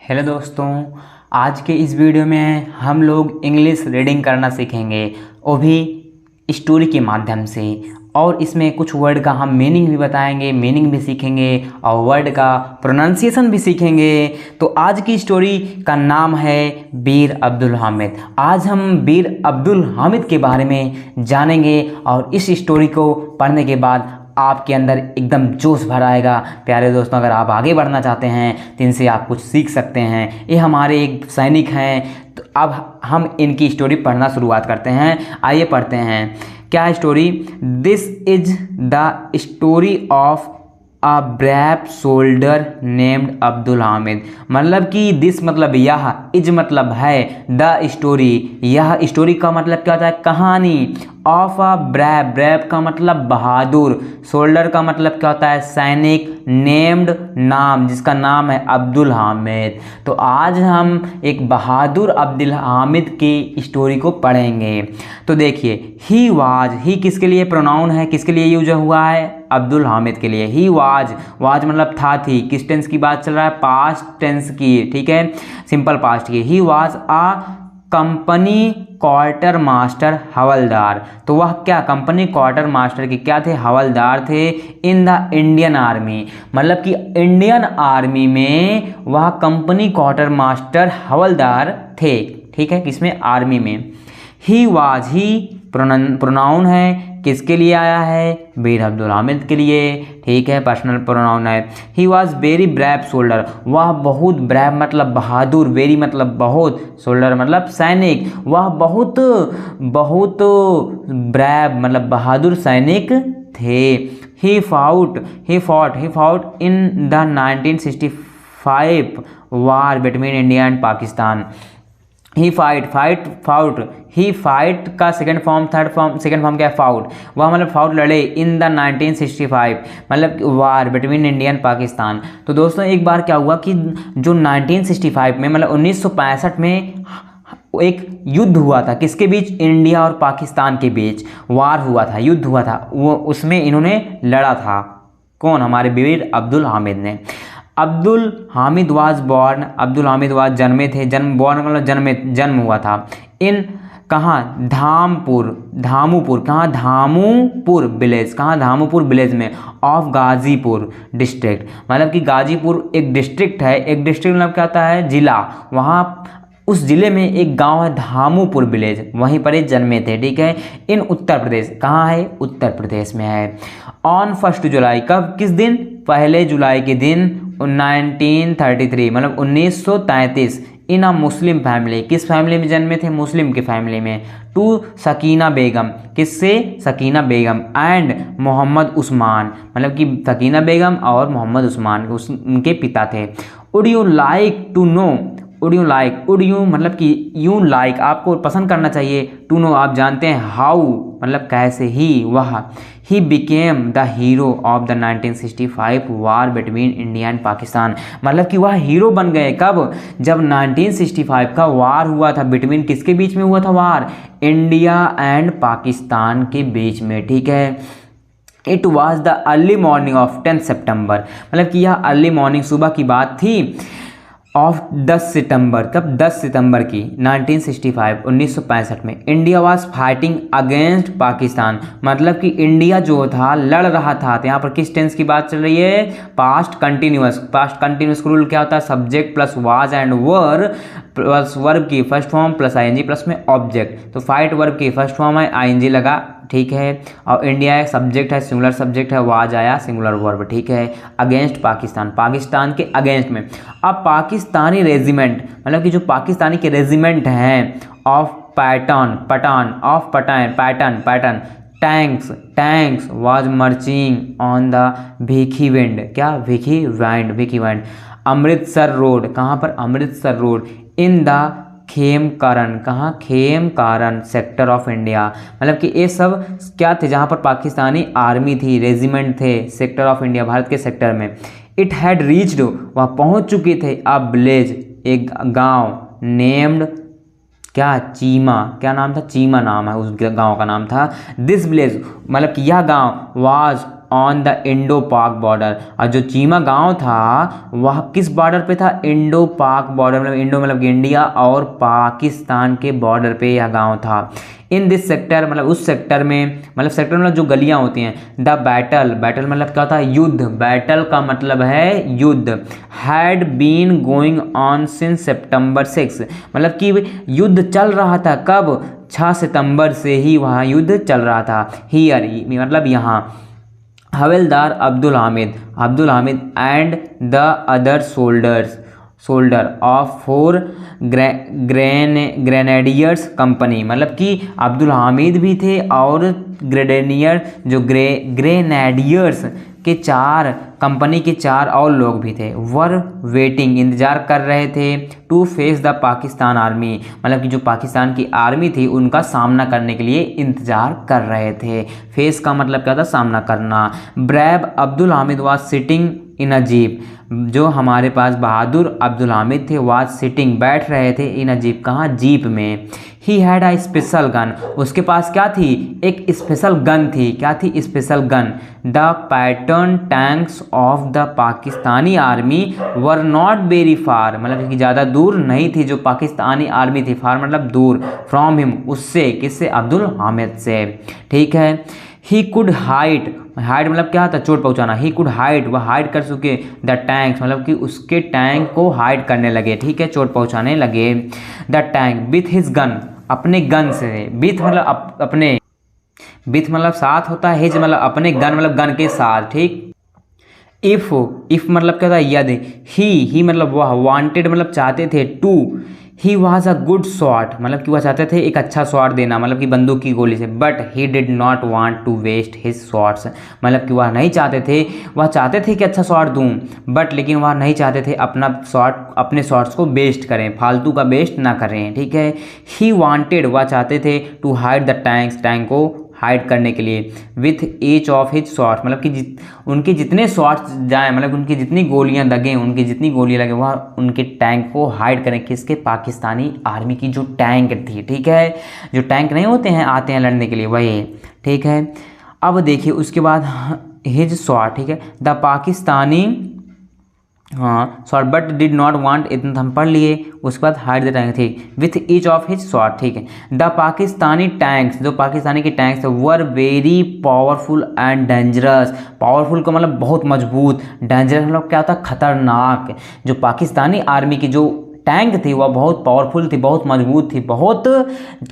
Hello दोस्तों, आज के इस वीडियो में हम लोग इंग्लिश रीडिंग करना सीखेंगे, वो भी स्टोरी के माध्यम से। और इसमें कुछ वर्ड का हम मीनिंग भी बताएंगे, मीनिंग भी सीखेंगे और वर्ड का प्रोनाउंसिएशन भी सीखेंगे। तो आज की स्टोरी का नाम है बीर अब्दुल हामिद। आज हम बीर अब्दुल हामिद के बारे में जानेंगे और इस स्टोरी को पढ़ने के बाद आपके अंदर एकदम जोश भर आएगा। प्यारे दोस्तों, अगर आप आगे बढ़ना चाहते हैं तो इनसे आप कुछ सीख सकते हैं। ये हमारे एक सैनिक हैं। तो अब हम इनकी स्टोरी पढ़ना शुरुआत करते हैं। आइए पढ़ते हैं। क्या story? This is the story of a brave soldier named Abdul Hamid. मतलब कि दिस मतलब यह, इज मतलब है, द स्टोरी यह स्टोरी का मतलब क्या होता है? कहानी। ऑफ अ ब्रेव, ब्रेव का मतलब बहादुर, सोल्डर का मतलब क्या होता है? सैनिक, नेम्ड नाम, जिसका नाम है अब्दुल हामिद। तो आज हम एक बहादुर अब्दुल हामिद की स्टोरी को पढ़ेंगे। तो देखिए, ही वाज, ही किसके लिए प्रोनाउन है, किसके लिए यूज हुआ है? अब्दुल हामिद के लिए। ही वाज, वाज मतलब था, थी। किस टेंस की बात चल रहा है? पास्ट टेंस की, ठीक है, सिंपल पास्ट की। He was a company quarter master, हवलदार। तो वह क्या कंपनी क्वार्टर मास्टर के क्या थे? हवलदार थे। इन द इंडियन आर्मी, मतलब कि इंडियन आर्मी में वह कंपनी क्वार्टर मास्टर हवलदार थे। ठीक है, किसमें? आर्मी में। ही वाज, ही प्रोनाउन है, किसके लिए आया है? बीर अब्दुल हामिद के लिए। ठीक है, पर्सनल प्रोनाउन है। He was very brave soldier, वह बहुत ब्रेव मतलब बहादुर, वेरी मतलब बहुत, सोल्डर मतलब सैनिक, वह बहुत बहुत ब्रेव मतलब बहादुर सैनिक थे। He fought in the 1965 war between India and Pakistan. He fight का सेकंड फॉर्म, सेकंड फॉर्म क्या है? फाउट। वह मतलब फाउट लड़े इन द 1965, मतलब वार बिटवीन इंडिया एंड पाकिस्तान। तो दोस्तों, एक बार क्या हुआ कि जो 1965 में, मतलब 1965 में एक युद्ध हुआ था। किसके बीच? इंडिया और पाकिस्तान के बीच वार हुआ था, युद्ध हुआ था। वो उसमें इन्होंने लड़ा था। कौन? हमारे बीर अब्दुल हामिद ने। Abdul Hamid was born, Abdul Hamid was जन्मे थे, जन्म, बॉर्न मतलब जन्म हुआ था। इन कहाँ? धामूपुर, कहाँ? धामूपुर विलेज, कहाँ? धामूपुर विलेज में, ऑफ गाजीपुर डिस्ट्रिक्ट। मतलब कि गाजीपुर एक डिस्ट्रिक्ट है। एक डिस्ट्रिक्ट मतलब क्या होता है? जिला। वहाँ उस जिले में एक गांव है धामूपुर विलेज, वहीं पर ये जन्मे थे। ठीक है, इन उत्तर प्रदेश। कहाँ है? उत्तर प्रदेश में है। ऑन 1 जुलाई, कब, किस दिन? 1 जुलाई के दिन 1933, मतलब 1933, इन अ मुस्लिम फैमिली। किस फैमिली में जन्मे थे? मुस्लिम की फैमिली में। टू सकीना बेगम, किससे? सकीना बेगम एंड मोहम्मद उस्मान, मतलब कि सकीना बेगम और मोहम्मद उस्मान उनके पिता थे। Would you like to know, would you मतलब कि यूं लाइक, आपको पसंद करना चाहिए। टू नो, आप जानते हैं। हाउ मतलब कैसे। ही वह, he became the hero of the 1965 war between India and Pakistan, मतलब कि वह हीरो बन गए। कब? जब 1965 का वार हुआ था। बिटवीन किसके बीच में हुआ था वार? इंडिया एंड पाकिस्तान के बीच में। ठीक है, it was the early morning of 10 सितंबर, मतलब कि यह अर्ली मॉर्निंग, सुबह की बात थी, ऑफ 10 सितंबर। कब? 10 सितंबर की 1965, 1965 में। India was fighting against Pakistan, मतलब कि इंडिया जो था लड़ रहा था। तो यहाँ पर किस टेंस की बात चल रही है? Past continuous. Past continuous rule क्या होता है? Subject plus was and were plus verb की first form plus ING plus में ऑब्जेक्ट। तो फाइट वर्ब की फर्स्ट फॉर्म है, आईएनजी लगा। ठीक है, और इंडिया एक सब्जेक्ट है, सिंगुलर सब्जेक्ट है, वाज आया, सिंगुलर वर्ब। ठीक है, अगेंस्ट पाकिस्तान, पाकिस्तान के अगेंस्ट में। अब पाकिस्तानी रेजिमेंट, मतलब कि जो पाकिस्तानी के रेजिमेंट हैं, of Patton tanks was marching on the Bhikhiwind, क्या? भिखी वैंड। अमृतसर रोड, कहाँ पर? Amritsar road. In the Khemkaran, कहाँ? खेमकारन सेक्टर ऑफ इंडिया, मतलब कि ये सब क्या थे? जहाँ पर पाकिस्तानी आर्मी थी, रेजिमेंट थे, सेक्टर ऑफ इंडिया, भारत के सेक्टर में। इट हैड रीच्ड, वह पहुँच चुके थे। अ विलेज, एक गांव, नेम्ड क्या? चीमा। नाम था? चीमा नाम है उस गांव का नाम था। दिस विलेज मतलब कि यह गांव वाज ऑन द इंडो पाक बॉर्डर। और जो चीमा गांव था वह किस बॉर्डर पे था? इंडो पाक बॉर्डर, मतलब इंडो मतलब इंडिया और पाकिस्तान के बॉर्डर पे यह गांव था। इन दिस सेक्टर मतलब उस सेक्टर में, मतलब सेक्टर मतलब जो गलियां होती हैं। द बैटल, बैटल मतलब क्या होता है? युद्ध। बैटल का मतलब है युद्ध। Had been going on since September 6, मतलब कि युद्ध चल रहा था कब? 6 सितंबर से ही वहाँ युद्ध चल रहा था। हियर मतलब यहाँ। हवलदार Abdul Hamid and the other soldier of 4 grenadiers company, मतलब कि अब्दुल हामिद भी थे और ग्रेनेडियर जो ग्रेनेडियर्स के 4 कंपनी के 4 और लोग भी थे। वर वेटिंग इंतजार कर रहे थे। To face the Pakistan army, मतलब कि जो पाकिस्तान की आर्मी थी उनका सामना करने के लिए इंतजार कर रहे थे। फेस का मतलब क्या था? सामना करना। Brave Abdul Hamid was sitting in a jeep, जो हमारे पास बहादुर अब्दुल हामिद थे वाज सिटिंग बैठ रहे थे इन अ जीप, कहाँ? जीप में। He had a special gun, उसके पास क्या थी? एक स्पेशल गन थी। क्या थी? Special gun. The pattern tanks of the Pakistani army were not very far, मतलब कि ज़्यादा दूर नहीं थी जो पाकिस्तानी आर्मी थी। फार मतलब दूर। फ्रॉम हिम, उससे, किससे? अब्दुल हामिद से। ठीक है। ही कुड हाइड मतलब क्या था? चोट पहुंचाना। ही कुड हाइड, वह हाइड कर चुके। द टैंक्स मतलब कि उसके टैंक को हाइड करने लगे। ठीक है, चोट पहुंचाने लगे। The tank with his gun, अपने गन से। विथ मतलब अपने, विथ मतलब साथ होता है, हिज मतलब अपने, गन मतलब गन के साथ। ठीक। इफ मतलब क्या था? यदि। ही मतलब वह। वांटेड मतलब चाहते थे। To, he was a good shot, मतलब कि वह चाहते थे एक अच्छा शॉट देना, मतलब कि बंदूक की गोली से। But he did not want to waste his shots, मतलब कि वह नहीं चाहते थे, वह चाहते थे कि अच्छा शॉट दूं, बट लेकिन वह नहीं चाहते थे अपने शॉट्स को वेस्ट करें, फालतू का वेस्ट ना करें। ठीक है। ही वांटेड, वह चाहते थे, टू हाइड द टैंक को हाइड करने के लिए। With each of his shots, मतलब कि उनके जितने शॉट्स जाएं, मतलब उनकी जितनी गोलियां लगें, उनकी जितनी गोलियां लगे, वह उनके टैंक को हाइड करें। किसके? पाकिस्तानी आर्मी की जो टैंक थी। ठीक है, जो टैंक नहीं होते हैं, आते हैं लड़ने के लिए, वही। ठीक है। अब देखिए उसके बाद हिज शॉट। ठीक है। द पाकिस्तानी, हाँ short, but did not want, इतना हम पढ़ लिए। उसके बाद हाइड द टैंक, ठीक। With each of his shot. ठीक है। द पाकिस्तानी टैंक्स, जो पाकिस्तानी के टैंक्स थे, were very powerful and dangerous. Powerful का मतलब बहुत मजबूत, डेंजरस मतलब क्या था? खतरनाक। जो पाकिस्तानी आर्मी की जो टैंक थी वह बहुत पावरफुल थी, बहुत मजबूत थी, बहुत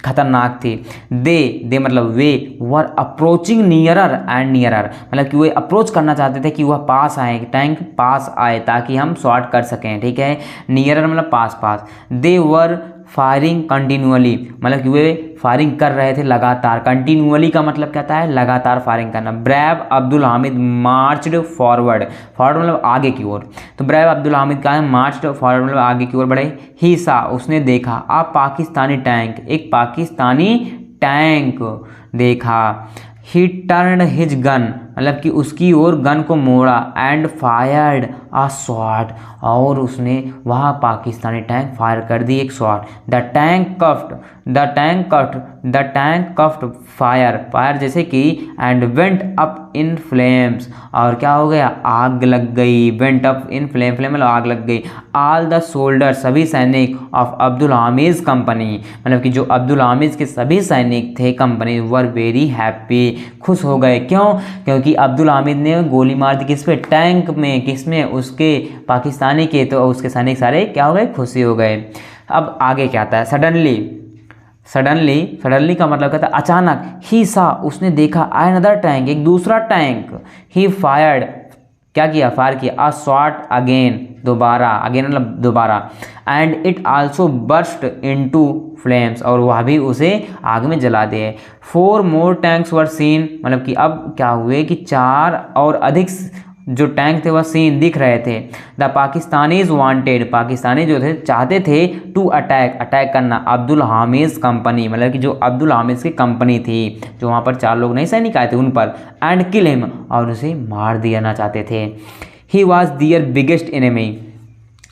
खतरनाक थी। दे मतलब they were approaching nearer and nearer, मतलब कि वे अप्रोच करना चाहते थे कि वह पास आए, टैंक पास आए ताकि हम शॉट कर सकें। ठीक है। नियरर मतलब पास। दे वर फायरिंग कंटिन्यूअली, मतलब कि वे फायरिंग कर रहे थे लगातार। कंटिन्यूअली का मतलब क्या था? लगातार फायरिंग करना। Brave Abdul Hamid marched forward मतलब आगे की ओर। तो ब्रेव अब्दुल हामिद का मार्च्ड फॉरवर्ड मतलब आगे की ओर बढ़े। ही सा, उसने देखा। आ पाकिस्तानी टैंक, एक पाकिस्तानी टैंक देखा। ही टर्न हिज गन, मतलब कि उसकी ओर गन को मोड़ा। एंड फायर्ड अ शॉट, और उसने वहाँ पाकिस्तानी टैंक फायर कर दी एक शॉट। द टैंक कफ्ट फायर जैसे कि, and went up in flames, और क्या हो गया? आग लग गई। वेंट अप इन फ्लेम मतलब आग लग गई। ऑल द सोल्डर, सभी सैनिक, ऑफ अब्दुल हामिद कंपनी, मतलब कि जो अब्दुल हामिद के सभी सैनिक थे कंपनी, वर वेरी हैप्पी, खुश हो गए। क्यों? क्योंकि अब्दुल हामिद ने गोली मार दी किस पे? टैंक में। किसमें? उसके पाकिस्तानी के। तो उसके सैनिक सारे क्या हो गए? खुशी हो गए। अब आगे क्या आता है? सडनली का मतलब कहता है अचानक। ही सा, उसने देखा। अनदर टैंक, एक दूसरा टैंक। ही फायर्ड, क्या किया? फायर किया। अ शॉट अगेन, दोबारा। अगेन मतलब दोबारा। And it also burst into flames, और वह भी उसे आग में जला दे। 4 मोर टैंक्स वर सीन, मतलब कि अब क्या हुए कि 4 और अधिक जो टैंक थे वह सीन दिख रहे थे। द पाकिस्तानीज वांटेड, पाकिस्तानी जो थे चाहते थे, टू अटैक करना अब्दुल हामिद कंपनी, मतलब कि जो अब्दुल हामिद की कंपनी थी, जो वहाँ पर 4 लोग नहीं सैनिक आए थे उन पर। एंड किल हिम, और उसे मार देना चाहते थे। He was their biggest enemy,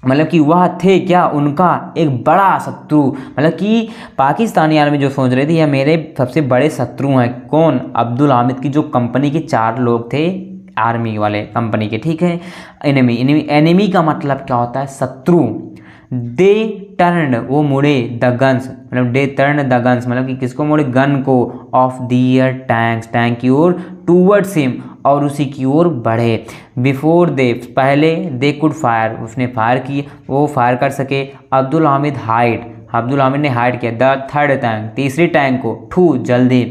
मतलब कि वह थे क्या? उनका एक बड़ा शत्रु, मतलब कि पाकिस्तानी आर्मी जो सोच रही थी यह मेरे सबसे बड़े शत्रु हैं। कौन? अब्दुल हामिद की जो कंपनी के 4 लोग थे, आर्मी वाले कंपनी के, ठीक है। एनिमी एनिमी एनिमी का मतलब क्या होता है, शत्रु। दे टर्न, वो मुड़े, द गन्स, मतलब दे टर्न द गन्स, मतलब कि किसको मोड़े, गन को, ऑफ दियर टैंक्स, टैंक की ओर, टूवर्ड्स हिम, और उसी की ओर बढ़े। बिफोर दे, पहले, दे कुड फायर, उसने फायर की, वो फायर कर सके। अब्दुल हामिद हाइड, अब्दुल हामिद ने हाइड किया। द थर्ड टैंक, तीसरी टैंक को, टू जल्दी,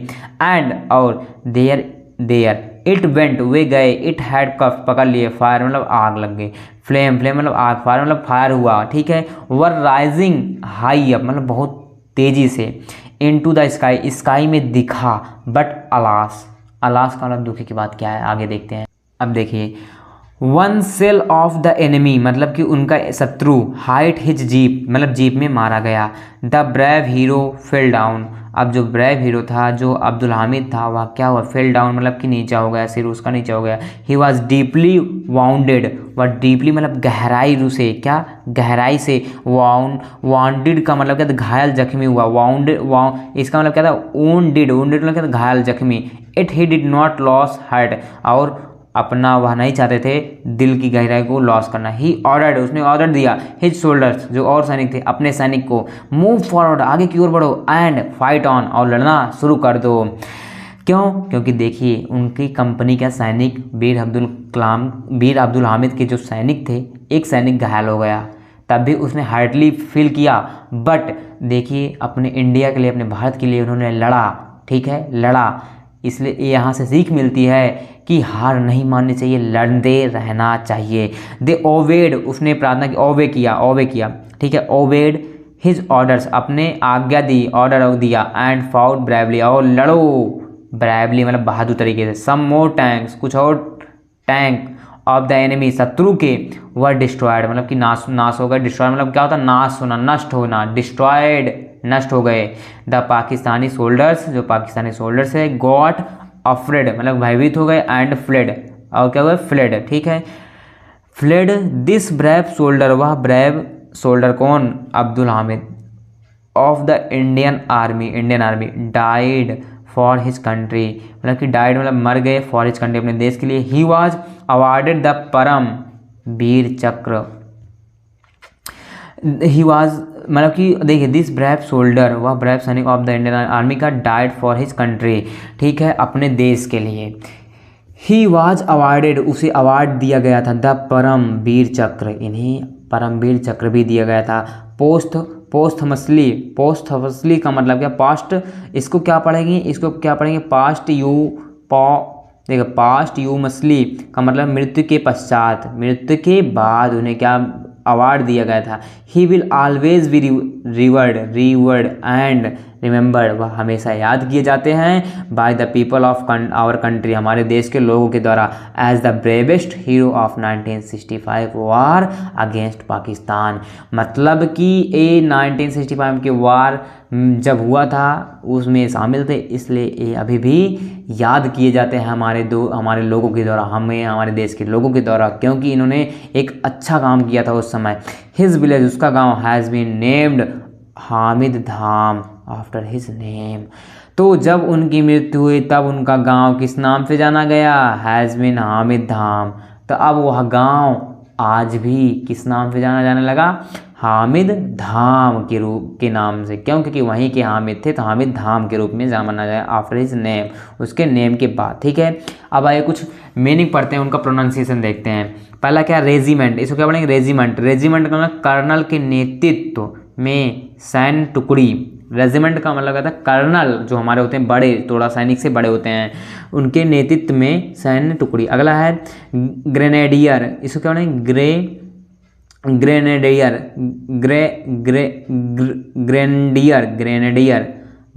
एंड और, देयर देयर, इट वेंट, वे गए, इट हैड कफ, पकड़ लिए, फायर मतलब आग लग गई, फ्लेम फ्लेम मतलब आग, फायर मतलब फायर हुआ, ठीक है। वर राइजिंग हाई अप, मतलब बहुत तेजी से, इनटू द स्काई, स्काई में दिखा, बट अलास, अलास का मतलब दुखी की बात क्या है आगे देखते हैं। अब देखिए, one shell of the enemy, मतलब कि उनका शत्रु, हाइट हिज जीप, मतलब जीप में मारा गया। The brave hero fell down, अब जो ब्रेव हीरो था, जो अब्दुल हामिद था, वह क्या हुआ, फेल डाउन मतलब कि नीचा हो गया, सिर उसका नीचा हो गया। ही वॉज डीपली वाउंडेड, वह डीपली मतलब गहराई से, क्या, गहराई से, वाउंडेड का मतलब क्या था, घायल जख्मी हुआ, वाउंडेड इसका मतलब क्या था, वुंडेड, वुंडेड मतलब क्या था, घायल जख्मी। It he did not loss heart, और अपना वह नहीं चाहते थे दिल की गहराई को लॉस करना। ही ऑर्डर्ड, उसने ऑर्डर दिया, हिज सोल्डर्स, जो और सैनिक थे, अपने सैनिक को, मूव फॉरवर्ड, आगे की ओर बढ़ो, एंड फाइट ऑन, और लड़ना शुरू कर दो। क्यों, क्योंकि देखिए उनकी कंपनी का सैनिक वीर अब्दुल हामिद के जो सैनिक थे, एक सैनिक घायल हो गया, तब भी उसने हार्डली फील किया, बट देखिए अपने इंडिया के लिए, अपने भारत के लिए उन्होंने लड़ा, ठीक है, लड़ा। इसलिए यहाँ से सीख मिलती है कि हार नहीं माननी चाहिए, लड़ते रहना चाहिए। दे ओवेड, उसने प्रार्थना की, ओवे किया, ठीक है, ओवेड हिज ऑर्डर्स, अपने आज्ञा दी, ऑर्डर दिया, एंड फाउट ब्रेवली, और लड़ो, ब्रेवली मतलब बहादुर तरीके से। सम मोर टैंक्स, कुछ और टैंक ऑफ द एनिमी, शत्रु के, वर डिस्ट्रॉयड, मतलब कि नाश हो गए। डिस्ट्रॉय मतलब क्या होता है, नाश होना, नष्ट होना, डिस्ट्रॉयड, नष्ट हो गए। द पाकिस्तानी सोल्डर्स, जो पाकिस्तानी सोल्डर्स है, गॉट अफ्रेड मतलब भयभीत हो गए, एंड फ्लेड, और क्या हुआ, फ्लेड, ठीक है, फ्लेड। दिस ब्रेव सोल्डर, वह ब्रेव सोल्डर कौन, Abdul Hamid, of the Indian army died for his country, मतलब कि डाइड मतलब मर गए, फॉर हिज कंट्री, अपने देश के लिए। ही वॉज अवार्डेड द परम वीर चक्र, ही वॉज मतलब कि देखिए, दिस ब्रेव सोल्डर, वह ब्रेव सैनिक ऑफ द इंडियन आर्मी का, डाइड फॉर हिज कंट्री, ठीक है, अपने देश के लिए। ही वॉज अवार्डेड, उसे अवार्ड दिया गया था, द परम वीर चक्र, इन्हें परमवीर चक्र भी दिया गया था। पोस्थमसली का मतलब क्या, पास्ट, इसको क्या पढ़ेंगे, पास्ट देखो, पास्ट यू मसली का मतलब मृत्यु के पश्चात, मृत्यु के बाद उन्हें क्या अवार्ड दिया गया था। He will always be revered and remembered, वह हमेशा याद किए जाते हैं, by the people of our country, हमारे देश के लोगों के द्वारा, as the bravest hero of 1965 war against Pakistan, मतलब कि 1965 के वार जब हुआ था उसमें शामिल थे, इसलिए ये अभी भी याद किए जाते हैं हमारे लोगों के द्वारा, हमारे देश के लोगों के द्वारा, क्योंकि इन्होंने एक अच्छा काम किया था उस समय। हिज विलेज, उसका गांव, has been named Hamid Dham after his name, तो जब उनकी मृत्यु हुई तब उनका गांव किस नाम से जाना गया, हैज़ बीन हामिद धाम। तो अब वह गांव आज भी किस नाम से जाना जाने लगा, हामिद धाम के रूप के नाम से, क्यों, क्योंकि वहीं के हामिद थे, तो हामिद धाम के रूप में जाना जाए, आफ्टर हिज नेम, उसके नेम के बाद, ठीक है। अब आइए कुछ मीनिंग पढ़ते हैं, उनका प्रोनाउंसिएशन देखते हैं। पहला क्या, रेजिमेंट, इसको क्या पढ़ेंगे, रेजिमेंट का मतलब कर्नल के नेतृत्व में सैन्य टुकड़ी, रेजिमेंट का मतलब कहता है कर्नल, जो हमारे होते हैं बड़े, थोड़ा सैनिक से बड़े होते हैं, उनके नेतृत्व में सैन्य टुकड़ी। अगला है ग्रेनेडियर, इसको क्या पढ़ेंगे,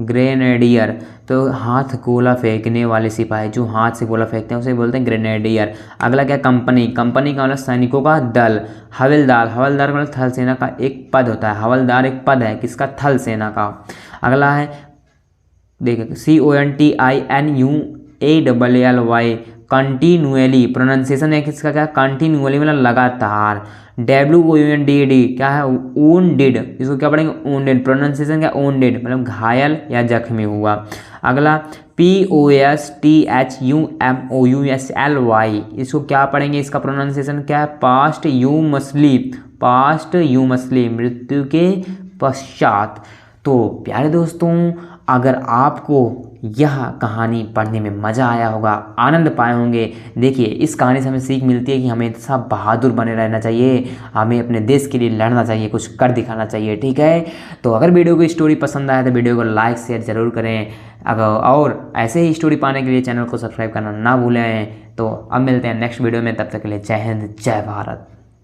ग्रेनेडियर, तो हाथ गोला फेंकने वाले सिपाही, जो हाथ से गोला फेंकते हैं उसे बोलते हैं ग्रेनेडियर। अगला क्या, कंपनी का मतलब सैनिकों का दल। हवलदार का मतलब थल सेना का एक पद होता है, हवलदार एक पद है, किसका, थल सेना का। अगला है देखिए, CONTINUALLY, कंटिन्यूअली, प्रोनाउंसिएशन है किसका, क्या, कंटिन्यूअली मतलब लगातार। WOUNDED क्या है, वुंडेड, इसको क्या पढ़ेंगे, वुंडेड, प्रोनाउंसिएशन क्या, वुंडेड मतलब घायल या जख्मी हुआ। अगला POSTHUMOUSLY, इसको क्या पढ़ेंगे, इसका प्रोनाउंसिएशन क्या है, पास्ट यू मसली, पास्ट यू मसली, मृत्यु के पश्चात। तो प्यारे दोस्तों, अगर आपको यह कहानी पढ़ने में मज़ा आया होगा, आनंद पाए होंगे, देखिए इस कहानी से हमें सीख मिलती है कि हमें सब बहादुर बने रहना चाहिए, हमें अपने देश के लिए लड़ना चाहिए, कुछ कर दिखाना चाहिए, ठीक है। तो अगर वीडियो को स्टोरी पसंद आए तो वीडियो को लाइक शेयर ज़रूर करें, अगर और ऐसे ही स्टोरी पाने के लिए चैनल को सब्सक्राइब करना ना भूलें। तो अब मिलते हैं नेक्स्ट वीडियो में, तब तक के लिए जय हिंद जय भारत।